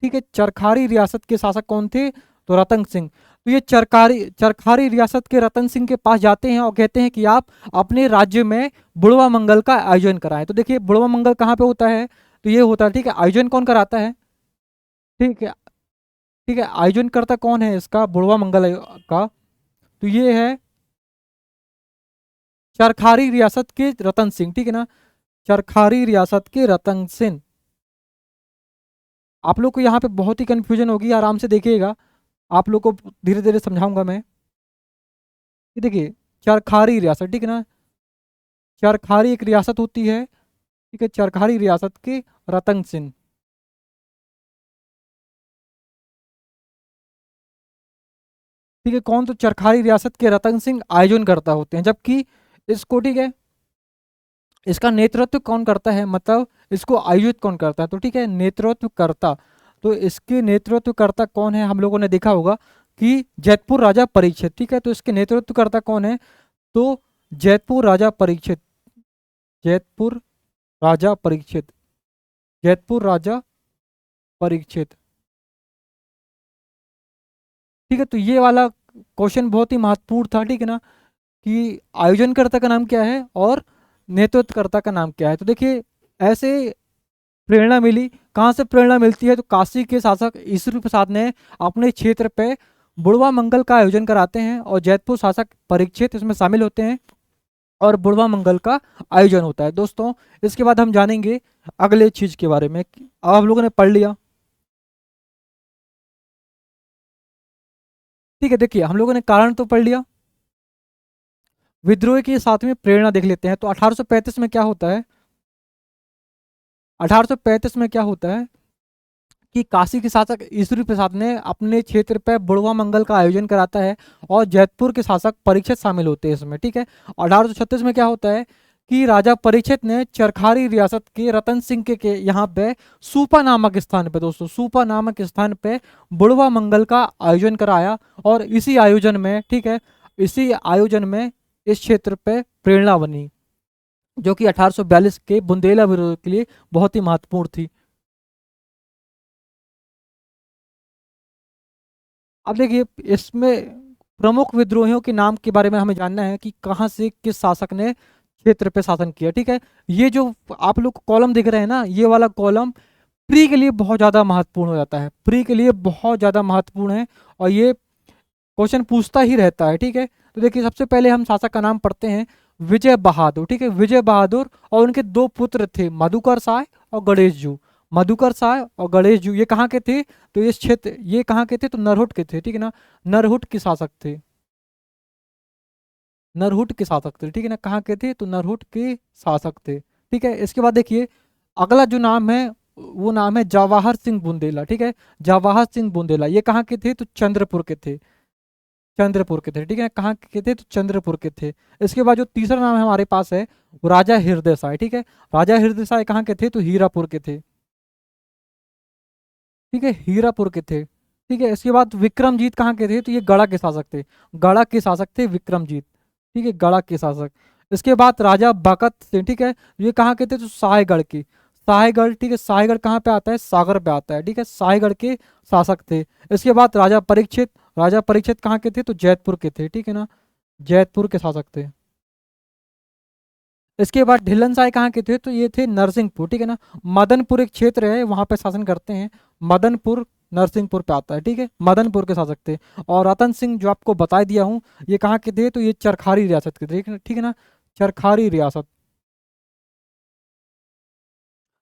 ठीक है, चरखारी रियासत के शासक कौन थे, तो रतन सिंह। तो ये चरखारी रियासत के रतन सिंह के पास जाते हैं और कहते हैं कि आप अपने राज्य में बुढ़वा मंगल का आयोजन कराएं। तो देखिए बुढ़वा मंगल कहाँ पे होता है, तो ये होता है, ठीक है, आयोजन कौन कराता है, ठीक है, ठीक है, आयोजन करता कौन है इसका, बुढ़वा मंगल का, तो ये है चरखारी रियासत के रतन सिंह। ठीक है ना, चरखारी रियासत के रतन सिंह। आप लोग को यहाँ पे बहुत ही कंफ्यूजन होगी, आराम से देखिएगा, आप लोग को धीरे धीरे समझाऊंगा मैं। ये देखिए चरखारी रियासत, ठीक है ना, चरखारी एक रियासत होती है, ठीक है, चरखारी रियासत के रतन सिंह। ठीक है, कौन? तो चरखारी रियासत के रतन सिंह आयोजन करता होते हैं, जबकि इसको, ठीक है, इसका नेतृत्व कौन करता है, मतलब इसको आयोजित कौन करता है? तो ठीक है, नेतृत्व करता, तो इसके नेतृत्व करता कौन है? हम लोगों ने देखा होगा कि जैतपुर राजा परीक्षित, ठीक है, तो इसके नेतृत्व करता कौन है? तो जैतपुर राजा परीक्षित, जैतपुर राजा परीक्षित, जैतपुर राजा परीक्षित। ठीक है, तो ये वाला क्वेश्चन बहुत ही महत्वपूर्ण था, ठीक है ना, कि आयोजनकर्ता का नाम क्या है और नेतृत्वकर्ता का नाम क्या है। तो देखिए, ऐसे प्रेरणा मिली, कहाँ से प्रेरणा मिलती है? तो काशी के शासक ईश्वरी प्रसाद ने अपने क्षेत्र पे बुढ़वा मंगल का आयोजन कराते हैं और जैतपुर शासक परीक्षित इसमें शामिल होते हैं और बुढ़वा मंगल का आयोजन होता है। दोस्तों, इसके बाद हम जानेंगे अगले चीज के बारे में। अब आप लोगों ने पढ़ लिया, ठीक है। देखिए, हम लोगों ने कारण तो पढ़ लिया, विद्रोह की साथ में प्रेरणा देख लेते हैं। तो 1835 में क्या होता है? 1835 में क्या होता है कि काशी के शासक ईश्वरी प्रसाद ने अपने क्षेत्र पर बुढ़वा मंगल का आयोजन कराता है और जैतपुर के शासक परीक्षित शामिल होते हैं इसमें, ठीक है। 1836 में क्या होता है कि राजा परीक्षित ने चरखारी रियासत के रतन सिंह के यहाँ पे सूपा नामक स्थान पे, दोस्तों सूपा नामक स्थान पे बुढ़वा मंगल का आयोजन कराया और इसी आयोजन में, ठीक है, इसी आयोजन में इस क्षेत्र पे प्रेरणा बनी, जो कि 1842 के बुंदेला विरोध के लिए बहुत ही महत्वपूर्ण थी। अब देखिए, इसमें प्रमुख विद्रोहियों के नाम के बारे में हमें जानना है कि कहाँ से किस शासक ने क्षेत्र पे शासन किया, ठीक है। ये जो आप लोग कॉलम देख रहे हैं ना, ये वाला कॉलम प्री के लिए बहुत ज़्यादा महत्वपूर्ण हो जाता है, प्री के लिए बहुत ज़्यादा महत्वपूर्ण है और ये क्वेश्चन पूछता ही रहता है, ठीक है। तो देखिए, सबसे पहले हम शासक का नाम पढ़ते हैं, विजय बहादुर, ठीक है, विजय बहादुर। और उनके दो पुत्र थे, मधुकर साय और गणेश जू। मधुकर साय और गणेश जू ये कहाँ के थे? तो ये क्षेत्र, ये कहाँ के थे? तो नरहुट के थे, ठीक है ना, नरहुट के शासक थे, नरहुट के शासक थे, ठीक है ना, कहाँ के थे? तो नरहुट के शासक थे, ठीक है। इसके बाद देखिए, अगला जो नाम है वो नाम है जवाहर सिंह बुंदेला, ठीक है, जवाहर सिंह बुंदेला। ये कहाँ के थे? तो चंद्रपुर के थे, चंद्रपुर के थे, ठीक है, कहाँ के थे? तो चंद्रपुर के थे। इसके बाद जो तीसरा नाम हमारे पास है वो राजा हृदय साय, ठीक है, राजा हृदय साय कहाँ के थे? तो हीरापुर के थे, ठीक है, हीरापुर के थे, ठीक है। इसके बाद विक्रमजीत कहाँ के थे? तो ये गढ़ा के शासक थे, गढ़ा के शासक थे विक्रमजीत, ठीक है, गढ़ा के शासक। इसके बाद राजा बकत सिंह, ठीक है, ये कहाँ के थे? तो साहेगढ़ की, साहेगढ़, ठीक है, साहेगढ़ कहाँ पे आता है? सागर पे आता है, ठीक है, साहेगढ़ के शासक थे। इसके बाद राजा परीक्षित, राजा परीक्षित कहाँ के थे? तो जैतपुर के थे, ठीक है ना, जैतपुर के शासक थे। इसके बाद ढिल्लन साई कहाँ के थे? तो ये थे नरसिंहपुर, ठीक है ना, मदनपुर एक क्षेत्र है वहां पे शासन करते हैं, मदनपुर नरसिंहपुर पे आता है, ठीक है, मदनपुर के शासक थे। और रतन सिंह जो आपको बता दिया हूँ, ये कहाँ के थे? तो ये चरखारी रियासत के थे, ठीक है ना, चरखारी रियासत,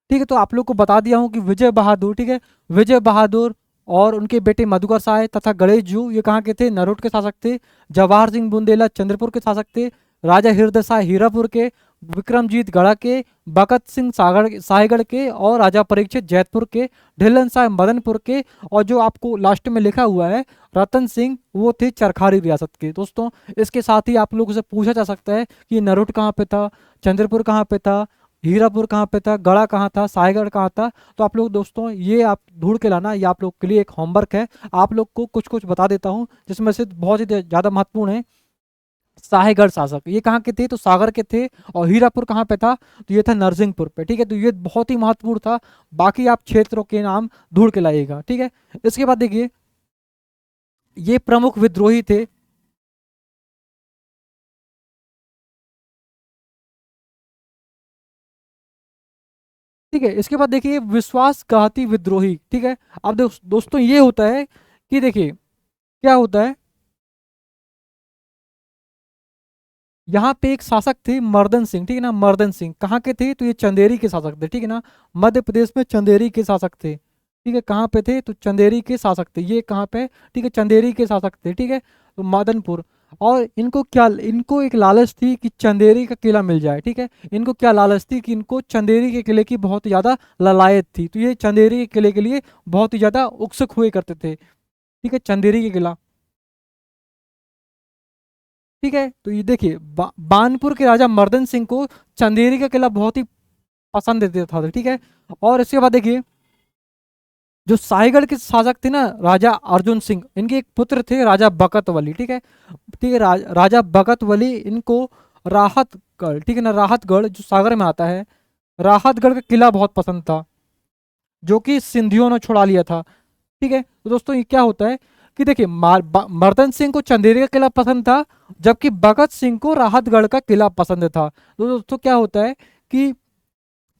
ठीक है। तो आप लोग को बता दिया हूँ कि विजय बहादुर, ठीक है, विजय बहादुर और उनके बेटे मधुकर साय तथा गणेश जू ये कहाँ के थे? नरोट के शासक थे। जवाहर सिंह बुंदेला चंद्रपुर के शासक थे। राजा हृदय शाह हीरापुर के, विक्रमजीत गढ़ा के, बकत सिंह सागर साहेगढ़ के और राजा परीक्षित जैतपुर के, ढिल्लन शाह मदनपुर के और जो आपको लास्ट में लिखा हुआ है रतन सिंह वो थे चरखारी रियासत के। दोस्तों, इसके साथ ही आप लोगों से पूछा जा सकता है कि नरोट कहाँ पे था, चंद्रपुर कहाँ पे था, हीरापुर कहाँ पे था, गढ़ा कहाँ था, सायगढ़ कहाँ था। तो आप लोग दोस्तों ये आप ढूंढ के लाना, ये आप लोग के लिए एक होमवर्क है। आप लोग को कुछ कुछ बता देता हूँ जिसमें से बहुत ही ज़्यादा महत्वपूर्ण है। साहेगढ़ शासक ये कहाँ के थे? तो सागर के थे। और हीरापुर कहाँ पे था? तो ये था नरसिंहपुर पे, ठीक है। तो ये बहुत ही महत्वपूर्ण था। बाकी आप क्षेत्रों के नाम ढूंढ के लाइएगा, ठीक है। इसके बाद देखिए, ये प्रमुख विद्रोही थे, ठीक है। इसके बाद देखिए विश्वासघाती विद्रोही, ठीक है। अब दोस्तों ये होता है कि देखिए क्या होता है, यहाँ पे एक शासक थे मर्दन सिंह, ठीक है ना, मर्दन सिंह कहाँ के थे? तो ये चंदेरी के शासक थे, ठीक है ना, मध्य प्रदेश में चंदेरी के शासक थे, ठीक है। कहाँ पे थे? तो चंदेरी के शासक थे, ये कहाँ पे? ठीक है, चंदेरी के शासक थे, ठीक है, तो मदनपुर। और इनको क्या, इनको एक लालच थी कि चंदेरी का किला मिल जाए, ठीक है। इनको क्या लालच थी कि इनको चंदेरी के किले की बहुत ज़्यादा ललायत थी, तो ये चंदेरी के किले के लिए बहुत ही ज़्यादा उत्सुक हुए करते थे, ठीक है, चंदेरी के किला। ठीक है। तो ये देखिए बानपुर के राजा मर्दन सिंह को चंदेरी का किला बहुत ही पसंद देता था, ठीक है। और इसके बाद देखिए जो साहीगढ़ के शासक थे ना राजा अर्जुन सिंह, इनके एक पुत्र थे राजा बकत वली, ठीक है। ठीक है, राजा बकत वली इनको राहतगढ़, ठीक है ना, राहतगढ़ जो सागर में आता है, राहतगढ़ का किला बहुत पसंद था, जो कि सिंधियों ने छुड़ा लिया था। ठीक है, तो दोस्तों ये क्या होता है कि देखिए मर्दन सिंह को चंदेरी का किला पसंद था, जबकि भगत सिंह को राहतगढ़ का किला पसंद था। तो दोस्तों क्या होता है कि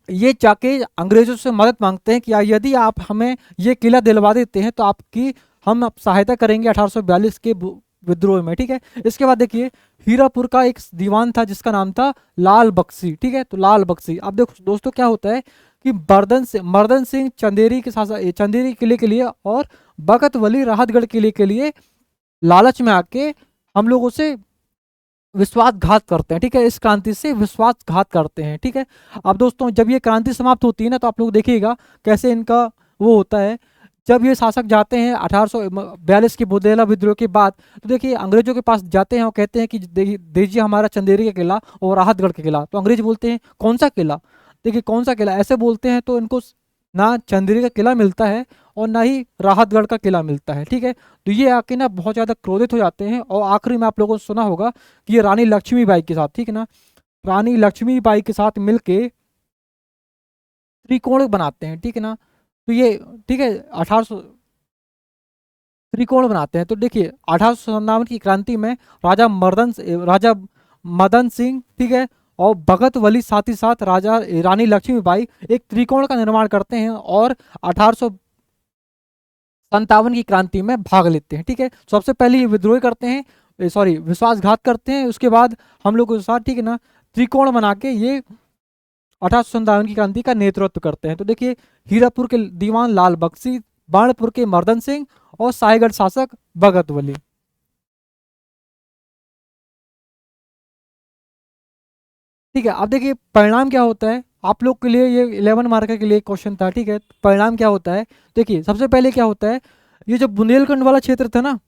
ये जाके अंग्रेजों से मदद मांगते हैं कि यदि आप हमें ये किला दिलवा देते हैं तो आपकी हम सहायता करेंगे 1842 के विद्रोह में, ठीक है। इसके बाद देखिए हीरापुर का एक दीवान था जिसका नाम था लाल बख्शी, ठीक है। तो लाल बख्शी, अब देखो दोस्तों क्या होता है कि मर्दन सिंह चंदेरी के साथ चंदेरी किले के लिए और बखत वली राहतगढ़ किले के लिए लालच में आके हम लोगों से विश्वासघात करते हैं, ठीक है। इस क्रांति से विश्वासघात करते हैं, ठीक है। अब दोस्तों जब ये क्रांति समाप्त होती है ना तो आप लोग देखिएगा कैसे इनका वो होता है। जब ये शासक जाते हैं 1842 के बुंदेला विद्रोह के बाद, तो देखिए अंग्रेजों के पास जाते हैं और कहते हैं कि दीजिए हमारा चंदेरी का किला और राहतगढ़ का किला। तो अंग्रेज बोलते हैं कौन सा किला, देखिए कौन सा किला, ऐसे बोलते हैं तो इनको ना चंदेरी का किला मिलता है और ना ही राहतगढ़ का किला मिलता है, ठीक है। तो ये आके ना बहुत ज़्यादा क्रोधित हो जाते हैं और आखिरी में आप लोगों ने सुना होगा कि ये रानी लक्ष्मीबाई के साथ, ठीक है ना, रानी लक्ष्मीबाई के साथ मिलके त्रिकोण बनाते हैं, ठीक है ना। तो ये ठीक है 1800 त्रिकोण बनाते हैं। तो देखिए 1857 की क्रांति में राजा मदन सिंह, ठीक है, और भगत वली साथ ही साथ राजा रानी लक्ष्मीबाई एक त्रिकोण का निर्माण करते हैं और 1857 की क्रांति में भाग लेते हैं, ठीक है। सबसे पहले ये विद्रोह करते हैं, सॉरी विश्वासघात करते हैं, उसके बाद हम लोग के साथ, ठीक है ना, त्रिकोण बना के ये 1857 की क्रांति का नेतृत्व करते हैं। तो देखिए हीरापुर के दीवान लाल बख्शी, बाणपुर के मर्दन सिंह और साहीगढ़ शासक भगत वली। ठीक है, अब देखिए परिणाम क्या होता है आप लोग के लिए, ये 11 मार्क के लिए क्वेश्चन था, ठीक है। परिणाम क्या होता है, देखिए सबसे पहले क्या होता है, ये जो बुंदेलखंड वाला क्षेत्र था ना,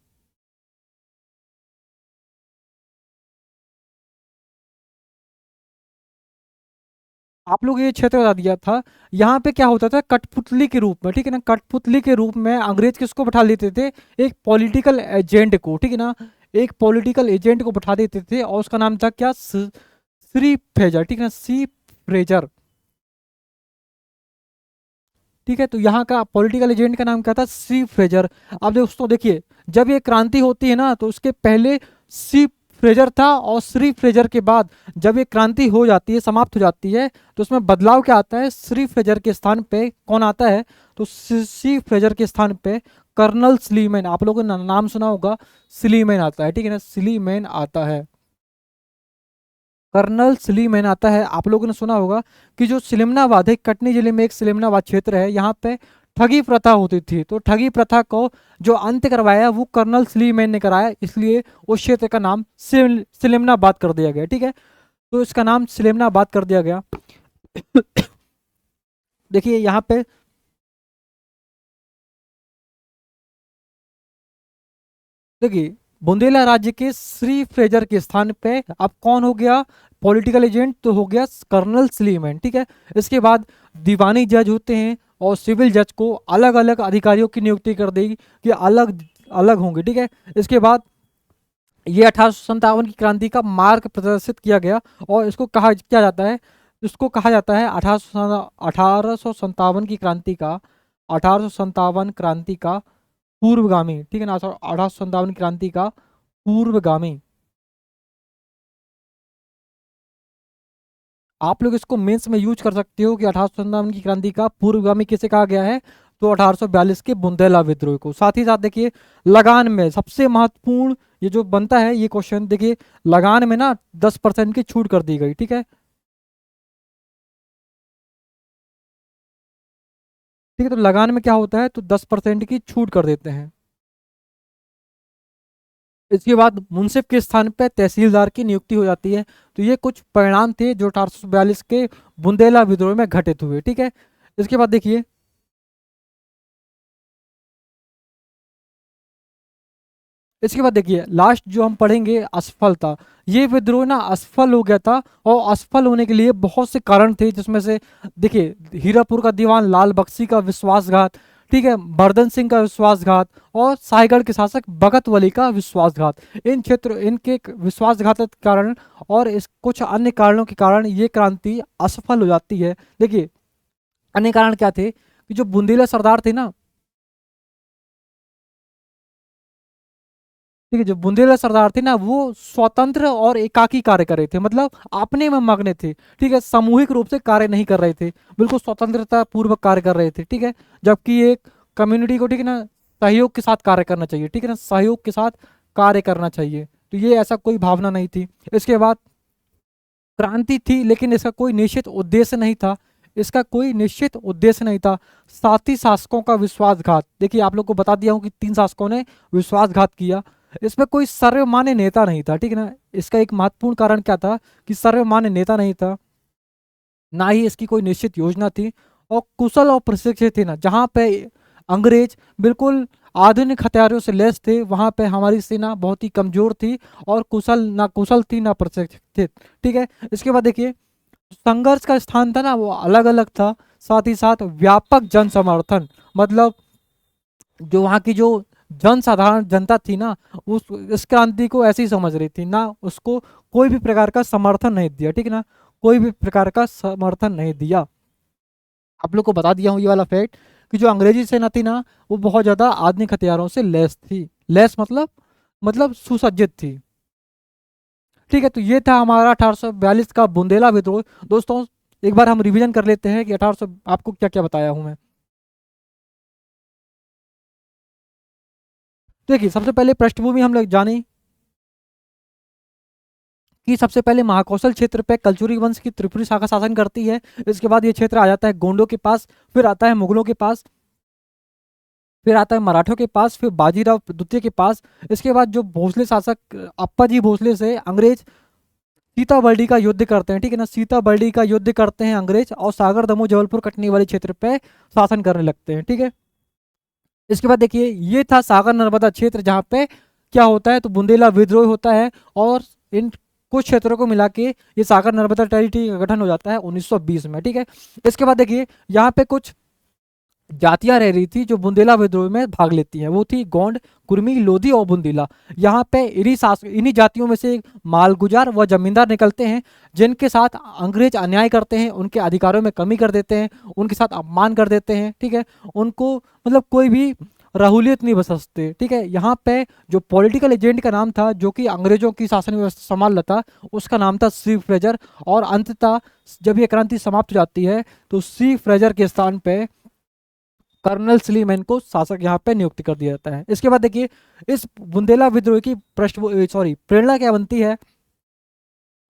आप लोग ये क्षेत्र बता दिया था, यहाँ पे क्या होता था कठपुतली के रूप में, ठीक है ना, कठपुतली के रूप में अंग्रेज किसको बैठा लेते थे, एक पॉलिटिकल एजेंट को, ठीक है ना, एक पॉलिटिकल एजेंट को बैठा देते थे और उसका नाम था क्या, श्री फ्रेजर, ठीक है ना, सी फ्रेजर, ठीक है। तो यहाँ का पॉलिटिकल एजेंट का नाम क्या था, सी फ्रेजर। अब दोस्तों देखिए जब ये क्रांति होती है ना तो उसके पहले सी फ्रेजर था और श्री फ्रेजर के बाद जब ये क्रांति हो जाती है, समाप्त हो जाती है, तो उसमें बदलाव क्या आता है, श्री फ्रेजर के स्थान पे कौन आता है, तो सी फ्रेजर के स्थान पे कर्नल स्लीमैन, आप लोगों ने नाम सुना होगा, स्लीमैन आता है, ठीक है ना, स्लीमैन आता है, कर्नल स्लीमैन आता है। आप लोगों ने सुना होगा कि जो सिलिमनाबाद है, कटनी जिले में एक सिलिमनाबाद क्षेत्र है, यहाँ पे ठगी प्रथा होती थी, तो ठगी प्रथा को जो अंत करवाया वो कर्नल स्लीमैन ने कराया, इसलिए उस क्षेत्र का नाम सिलिमनाबाद कर दिया गया, ठीक है। तो इसका नाम सिलिमनाबाद कर दिया गया। देखिए यहाँ पे देखिए बुंदेला राज्य के श्री फ्रेजर के स्थान पे अब कौन हो गया, पॉलिटिकल एजेंट तो हो गया कर्नल स्लीमैन, ठीक है। इसके बाद दीवानी जज होते हैं और सिविल जज को अलग अलग अधिकारियों की नियुक्ति कर देगी कि अलग अलग होंगे, ठीक है। इसके बाद ये 1857 की क्रांति का मार्ग प्रदर्शित किया गया और इसको कहा क्या जाता है, इसको कहा जाता है 1857 की क्रांति का, 1857 क्रांति का पूर्वगामी, ठीक है ना, 1857 क्रांति का पूर्वगामी। आप लोग इसको मेंस में यूज कर सकते हो कि 1857 की क्रांति का पूर्वगामी किसे कहा गया है, तो 1842 के बुंदेला विद्रोह को। साथ ही साथ देखिए लगान में सबसे महत्वपूर्ण ये जो बनता है ये क्वेश्चन, देखिए लगान में ना 10% की छूट कर दी गई, ठीक है। ठीक है, तो लगान में क्या होता है, तो 10% की छूट कर देते हैं। इसके बाद मुंसिफ के स्थान पर तहसीलदार की नियुक्ति हो जाती है। तो ये कुछ परिणाम थे जो 1842 के बुंदेला विद्रोह में घटित हुए, ठीक है। इसके बाद देखिए इसके बाद देखिए लास्ट जो हम पढ़ेंगे असफलता। ये विद्रोह ना असफल हो गया था, और असफल होने के लिए बहुत से कारण थे, जिसमें से देखिए हीरापुर का दीवान लाल बख्शी का विश्वासघात, ठीक है, बर्दन सिंह का विश्वासघात, और सायगढ़ के शासक भगत वली का विश्वासघात। इन क्षेत्र इनके विश्वासघात के कारण और इस कुछ अन्य कारणों के कारण ये क्रांति असफल हो जाती है। देखिए अन्य कारण क्या थे कि जो बुंदेला सरदार थे ना, ठीक है, जो बुंदेला सरदार थे ना, वो स्वतंत्र और एकाकी कार्य कर रहे थे, मतलब अपने में मग्न थे, ठीक है, सामूहिक रूप से कार्य नहीं कर रहे थे, बिल्कुल स्वतंत्रता पूर्वक कार्य कर रहे थे, ठीक है। जबकि एक कम्युनिटी को, ठीक है ना, सहयोग के साथ कार्य करना चाहिए, ठीक है ना, सहयोग के साथ कार्य करना चाहिए, तो ये ऐसा कोई भावना नहीं थी। इसके बाद क्रांति थी, लेकिन इसका कोई निश्चित उद्देश्य नहीं था, इसका कोई निश्चित उद्देश्य नहीं था। साथी शासकों का विश्वासघात, देखिए आप लोग को बता दिया हूँ कि 3 शासकों ने विश्वासघात किया। इसमें कोई सर्वमान्य नेता नहीं था, ठीक है ना, इसका एक महत्वपूर्ण कारण क्या था कि सर्वमान्य नेता नहीं था, ना ही इसकी कोई निश्चित योजना थी, और कुशल और प्रशिक्षित थे ना। जहाँ पे अंग्रेज बिल्कुल आधुनिक हथियारों से लैस थे, वहाँ पे हमारी सेना बहुत ही कमजोर थी, और कुशल थी ना प्रशिक्षित थे, ठीक है। इसके बाद देखिए संघर्ष का स्थान था ना, वो अलग अलग था। साथ ही साथ व्यापक जन समर्थन, मतलब जो वहाँ की जो जनसाधारण जनता थी ना, उस इस क्रांति को ऐसे ही समझ रही थी ना, उसको कोई भी प्रकार का समर्थन नहीं दिया, ठीक है ना, कोई भी प्रकार का समर्थन नहीं दिया। आप लोग को बता दिया हूँ ये वाला फैक्ट कि जो अंग्रेजी सेना थी ना, वो बहुत ज्यादा आधुनिक हथियारों से लैस थी। लैस मतलब सुसज्जित थी, ठीक है। तो ये था हमारा 1842 का बुंदेला विद्रोह। दोस्तों एक बार हम रिवीजन कर लेते हैं कि 1800 आपको क्या क्या बताया हूं मैं। देखिए सबसे पहले पृष्ठभूमि हम लोग जाने कि सबसे पहले महाकौशल क्षेत्र पे कलचुरी वंश की त्रिपुरी शाखा शासन करती है। इसके बाद ये क्षेत्र आ जाता है गोंडों के पास, फिर आता है मुगलों के पास, फिर आता है मराठों के पास, फिर बाजीराव द्वितीय के पास। इसके बाद जो भोसले शासक अप्पा जी भोसले से अंग्रेज सीताबर्डी का युद्ध करते हैं, ठीक है ना, सीताबर्डी का युद्ध करते हैं अंग्रेज, और सागर दमोह जबलपुर कटनी वाले क्षेत्र पे शासन करने लगते हैं, ठीक है। इसके बाद देखिए ये था सागर नर्मदा क्षेत्र, जहाँ पे क्या होता है तो बुंदेला विद्रोह होता है, और इन कुछ क्षेत्रों को मिला के ये सागर नर्मदा टेरिटरी का गठन हो जाता है 1920 में, ठीक है। इसके बाद देखिए यहाँ पे कुछ जातियां रह रही थी जो बुंदेला विद्रोह में भाग लेती हैं, वो थी गोंड, कुर्मी, लोधी और बुंदेला। यहाँ पे इन्हीं जातियों में से मालगुजार व जमींदार निकलते हैं, जिनके साथ अंग्रेज अन्याय करते हैं, उनके अधिकारों में कमी कर देते हैं, उनके साथ अपमान कर देते हैं, ठीक है। उनको मतलब कोई भी राहुलियत नहीं बसते, ठीक है। यहाँ पे जो पॉलिटिकल एजेंट का नाम था, जो कि अंग्रेजों की शासन व्यवस्था संभाल रहा था, उसका नाम था सी फ्रेजर। और अंततः जब ये क्रांति समाप्त हो जाती है, तो सी फ्रेजर के स्थान पे कर्नल स्लीमैन को शासक यहाँ पे नियुक्त कर दिया जाता है। इसके बाद देखिए इस बुंदेला विद्रोह की प्रेरणा क्या बनती है,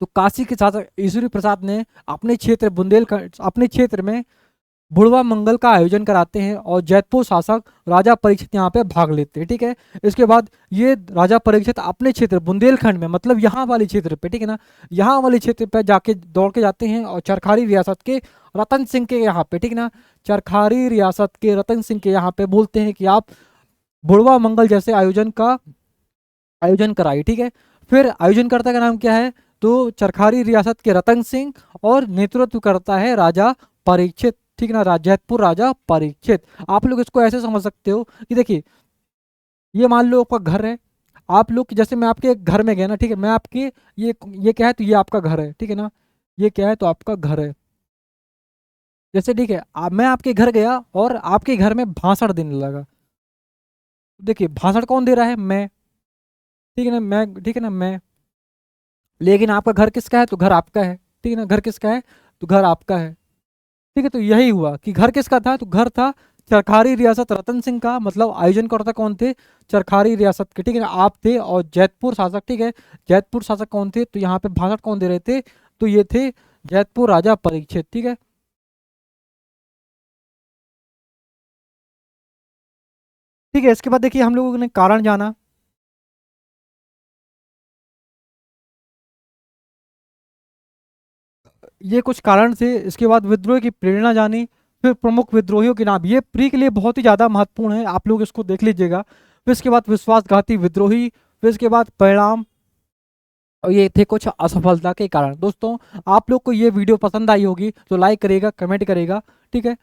तो काशी के शासक ईश्वरी प्रसाद ने अपने क्षेत्र में बुढ़वा मंगल का आयोजन कराते हैं, और जैतपुर शासक राजा परीक्षित यहाँ पे भाग लेते हैं, ठीक है। इसके बाद ये राजा परीक्षित अपने क्षेत्र बुंदेलखंड में, मतलब यहाँ वाले क्षेत्र पे, ठीक है ना, यहाँ वाले क्षेत्र पे जाके दौड़ के जाते हैं, और चरखारी रियासत के रतन सिंह के यहाँ पे, ठीक है ना, चरखारी रियासत के रतन सिंह के यहाँ पे बोलते हैं कि आप बुढ़वा मंगल जैसे आयोजन कराइए, ठीक है। फिर आयोजनकर्ता का नाम क्या है, तो चरखारी रियासत के रतन सिंह, और नेतृत्व करता है राजा परीक्षित, ठीक है ना, जैतपुर राजा परीक्षित। आप लोग इसको ऐसे समझ सकते हो कि देखिए ये मान लो आपका घर है, आप लोग जैसे मैं आपके घर में गया ना, ठीक है, मैं आपके ये क्या है तो ये आपका घर है, ठीक है ना, ये क्या है तो आपका घर है। जैसे ठीक है मैं आपके घर गया और आपके घर में भाषण देने लगा, देखिए भाषण कौन दे रहा है, मैं, ठीक है ना, मैं, ठीक है ना, मैं। लेकिन आपका घर किसका है तो घर आपका है, ठीक है ना, घर किसका है तो घर आपका है, ठीक है। तो यही हुआ कि घर किसका था तो घर था चरखारी रियासत रतन सिंह का, मतलब आयोजनकर्ता कौन थे, चरखारी रियासत के, ठीक है ना, आप थे। और जैतपुर शासक, ठीक है, जैतपुर शासक कौन थे तो यहाँ पे भाषण कौन दे रहे थे तो ये थे जैतपुर राजा परीक्षित, ठीक है। ठीक है इसके बाद देखिए हम लोगों ने कारण जाना, ये कुछ कारण थे। इसके बाद विद्रोह की प्रेरणा जानी, फिर प्रमुख विद्रोहियों के नाम, ये प्री के लिए बहुत ही ज़्यादा महत्वपूर्ण है, आप लोग इसको देख लीजिएगा। फिर इसके बाद विश्वासघाती विद्रोही, फिर इसके बाद परिणाम, और ये थे कुछ असफलता के कारण। दोस्तों आप लोग को ये वीडियो पसंद आई होगी तो लाइक करेगा, कमेंट करेगा, ठीक है।